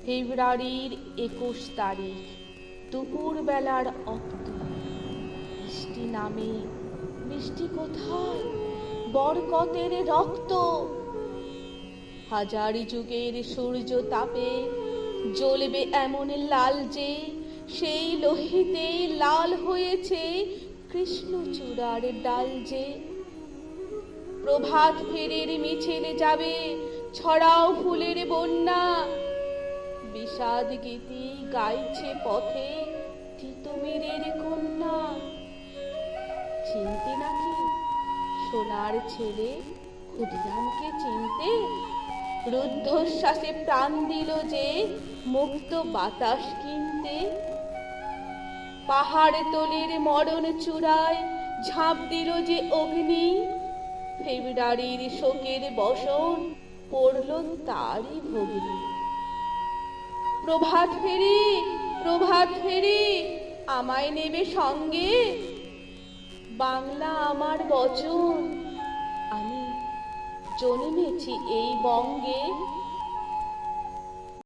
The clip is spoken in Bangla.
ফেব্রুয়ারির 21 তারিখ দুপুর বেলার অক্ত। বৃষ্টি নামে। বৃষ্টি কোথায়? বরকতের রক্ত। হাজার যুগের সূর্য তাপে জ্বলবে এমন লাল যে সেই লোহিতে লাল হয়েছে কৃষ্ণচূড়ার ডাল যে। প্রভাত ফেরির মিছিলে যাবে, ছড়াও ফুলের বন্যা। বিষাদ গীতি গাইছে পথে তিতুমিরের কন্যা। চিনতে নাকি সোনার ছেলে ক্ষুদিরামকে চিনতে? রুদ্ধশ্বাসে প্রাণ দিল যে মুক্ত বাতাস কিনতে। পাহাড় তলের মরণ চূড়ায় ঝাঁপ দিল যে অগ্নি। ফেব্রুয়ারির শোকের বসন পড়ল তারই ভগ্নি। প্রভাত ফেরি, প্রভাত ফেরি, আমায় নেবে সঙ্গে। বাংলা আমার বচন, আমি জন্মেছি এই বঙ্গে।